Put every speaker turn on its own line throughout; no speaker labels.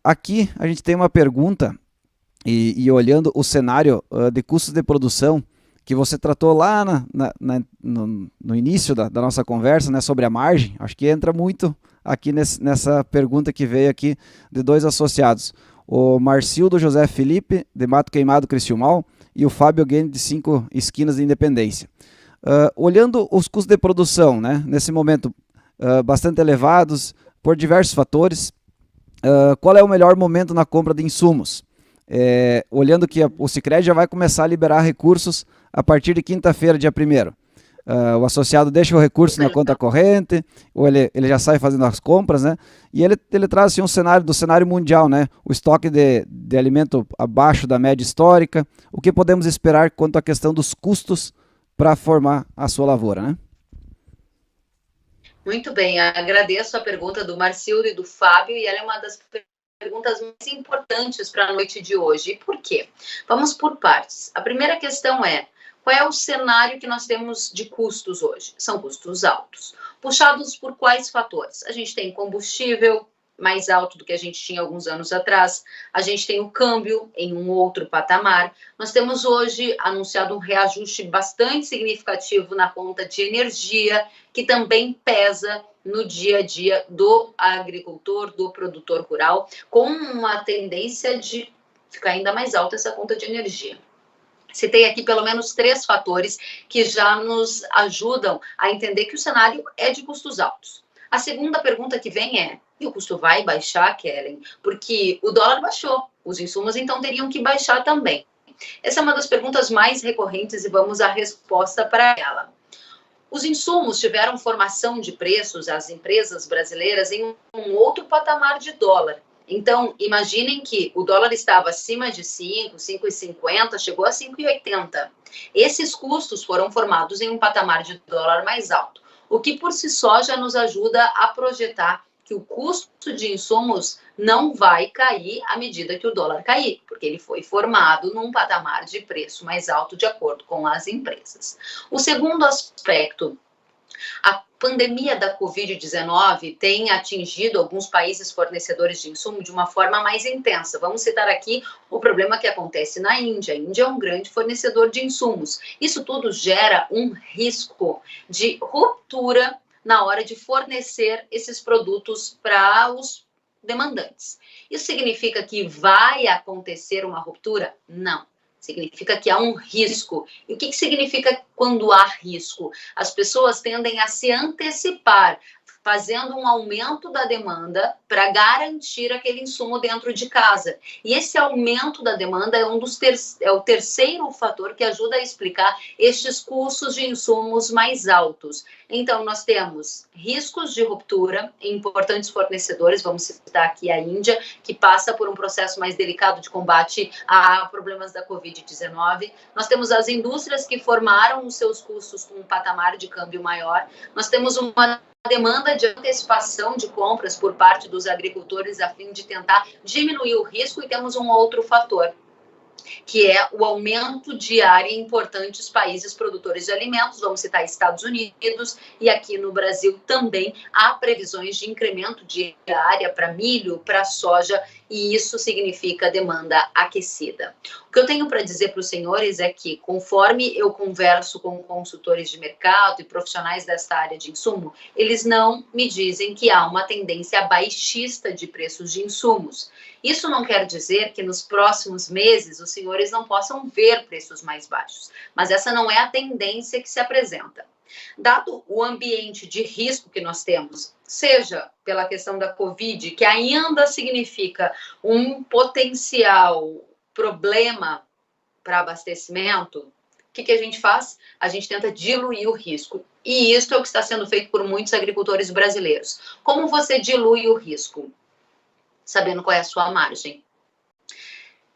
Aqui a gente tem uma pergunta, e olhando o cenário de custos de produção, que você tratou lá no início da nossa conversa, né, sobre a margem, acho que entra muito aqui nessa pergunta que veio aqui de dois associados. O Marcildo José Felipe, de Mato Queimado, Criciúmal, e o Fábio Guene, de Cinco Esquinas de Independência. Olhando os custos de produção, né, nesse momento bastante elevados, por diversos fatores, qual é o melhor momento na compra de insumos? Olhando que o Sicredi já vai começar a liberar recursos a partir de quinta-feira, dia 1º. O associado deixa o recurso na conta corrente, ou ele já sai fazendo as compras, né? E ele traz assim, um cenário do cenário mundial, né? O estoque de alimento abaixo da média histórica, o que podemos esperar quanto à questão dos custos para formar a sua lavoura, né?
Muito bem, agradeço a pergunta do Marcildo e do Fábio, e ela é uma das perguntas mais importantes para a noite de hoje. E por quê? Vamos por partes. A primeira questão é: qual é o cenário que nós temos de custos hoje? São custos altos. Puxados por quais fatores? A gente tem combustível mais alto do que a gente tinha alguns anos atrás, a gente tem o câmbio em um outro patamar, nós temos hoje anunciado um reajuste bastante significativo na conta de energia, que também pesa no dia a dia do agricultor, do produtor rural, com uma tendência de ficar ainda mais alta essa conta de energia. Citei aqui pelo menos 3 fatores que já nos ajudam a entender que o cenário é de custos altos. A segunda pergunta que vem é: e o custo vai baixar, Kellen? Porque o dólar baixou, os insumos então teriam que baixar também. Essa é uma das perguntas mais recorrentes e vamos à resposta para ela. Os insumos tiveram formação de preços, as empresas brasileiras, em um outro patamar de dólar. Então, imaginem que o dólar estava acima de 5, 5,50, chegou a 5,80. Esses custos foram formados em um patamar de dólar mais alto, o que por si só já nos ajuda a projetar que o custo de insumos não vai cair à medida que o dólar cair, porque ele foi formado num patamar de preço mais alto de acordo com as empresas. O segundo aspecto: a pandemia da Covid-19 tem atingido alguns países fornecedores de insumo de uma forma mais intensa. Vamos citar aqui o problema que acontece na Índia. A Índia é um grande fornecedor de insumos. Isso tudo gera um risco de ruptura na hora de fornecer esses produtos para os demandantes. Isso significa que vai acontecer uma ruptura? Não. Significa que há um risco. E o que significa quando há risco? As pessoas tendem a se antecipar, fazendo um aumento da demanda para garantir aquele insumo dentro de casa. E esse aumento da demanda é o terceiro fator que ajuda a explicar estes custos de insumos mais altos. Então, nós temos riscos de ruptura em importantes fornecedores, vamos citar aqui a Índia, que passa por um processo mais delicado de combate a problemas da Covid-19. Nós temos as indústrias que formaram os seus custos com um patamar de câmbio maior. Nós temos uma demanda de antecipação de compras por parte dos agricultores a fim de tentar diminuir o risco, e temos um outro fator, que é o aumento de área em importantes países produtores de alimentos, vamos citar Estados Unidos, e aqui no Brasil também há previsões de incremento de área para milho, para soja, e isso significa demanda aquecida. O que eu tenho para dizer para os senhores é que, conforme eu converso com consultores de mercado e profissionais desta área de insumo, eles não me dizem que há uma tendência baixista de preços de insumos. Isso não quer dizer que nos próximos meses os senhores não possam ver preços mais baixos, mas essa não é a tendência que se apresenta. Dado o ambiente de risco que nós temos, seja pela questão da Covid, que ainda significa um potencial problema para abastecimento, o que a gente faz? A gente tenta diluir o risco. E isso é o que está sendo feito por muitos agricultores brasileiros. Como você dilui o risco? Sabendo qual é a sua margem.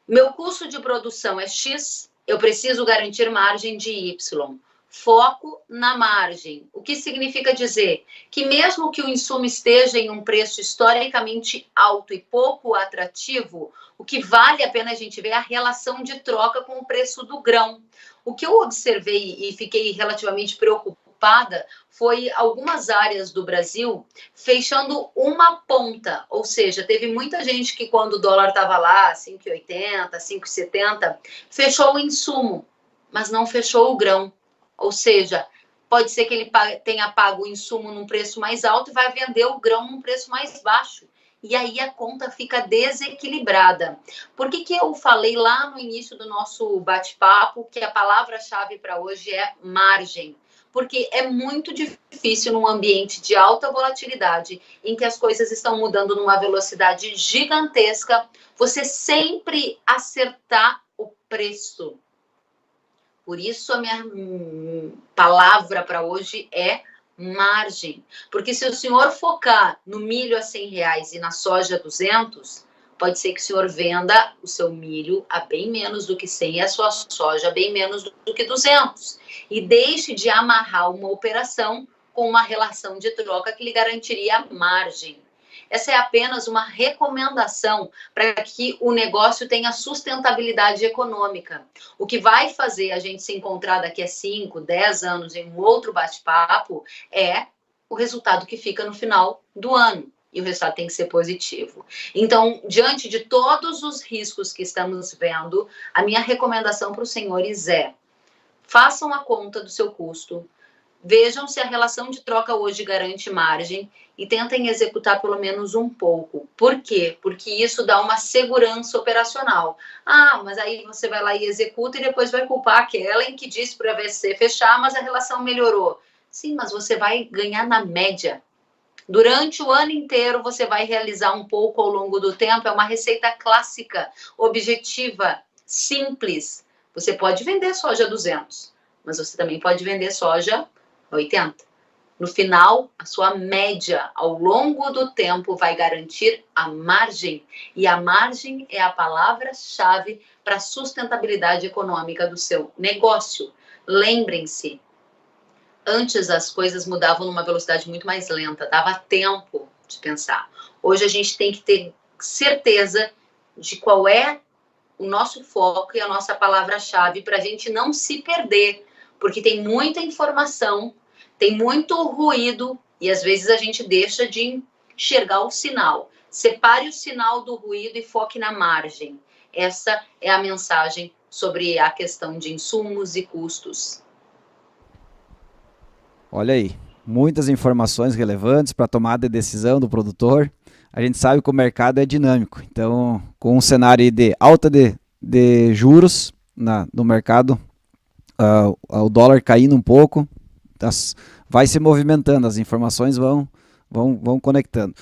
Meu custo de produção é X, eu preciso garantir margem de Y. Foco na margem. O que significa dizer que mesmo que o insumo esteja em um preço historicamente alto e pouco atrativo, o que vale a pena a gente ver é a relação de troca com o preço do grão. O que eu observei e fiquei relativamente preocupada preocupada foi algumas áreas do Brasil fechando uma ponta, ou seja, teve muita gente que quando o dólar estava lá, 5,80, 5,70, fechou o insumo, mas não fechou o grão, ou seja, pode ser que ele tenha pago o insumo num preço mais alto e vai vender o grão num preço mais baixo. E aí a conta fica desequilibrada. Por que eu falei lá no início do nosso bate-papo que a palavra-chave para hoje é margem? Porque é muito difícil num ambiente de alta volatilidade, em que as coisas estão mudando numa velocidade gigantesca, você sempre acertar o preço. Por isso a minha palavra para hoje é margem. Porque se o senhor focar no milho a R$100 e na soja a 200, pode ser que o senhor venda o seu milho a bem menos do que 100 e a sua soja a bem menos do que 200. E deixe de amarrar uma operação com uma relação de troca que lhe garantiria margem. Essa é apenas uma recomendação para que o negócio tenha sustentabilidade econômica. O que vai fazer a gente se encontrar daqui a 5, 10 anos em um outro bate-papo é o resultado que fica no final do ano. E o resultado tem que ser positivo. Então, diante de todos os riscos que estamos vendo, a minha recomendação para os senhores é: façam a conta do seu custo, vejam se a relação de troca hoje garante margem e tentem executar pelo menos um pouco. Por quê? Porque isso dá uma segurança operacional. Ah, mas aí você vai lá e executa e depois vai culpar aquela em que disse para você fechar, mas a relação melhorou. Sim, mas você vai ganhar na média. Durante o ano inteiro, você vai realizar um pouco ao longo do tempo. É uma receita clássica, objetiva, simples. Você pode vender soja a 200, mas você também pode vender soja a 80. No final, a sua média ao longo do tempo vai garantir a margem. E a margem é a palavra-chave para a sustentabilidade econômica do seu negócio. Lembrem-se, antes as coisas mudavam numa velocidade muito mais lenta, dava tempo de pensar. Hoje a gente tem que ter certeza de qual é o nosso foco e a nossa palavra-chave para a gente não se perder, porque tem muita informação, tem muito ruído e às vezes a gente deixa de enxergar o sinal. Separe o sinal do ruído e foque na margem. Essa é a mensagem sobre a questão de insumos e custos.
Olha aí, muitas informações relevantes para a tomada de decisão do produtor. A gente sabe que o mercado é dinâmico, então com um cenário de alta de juros no mercado, o dólar caindo um pouco, vai se movimentando, as informações vão conectando.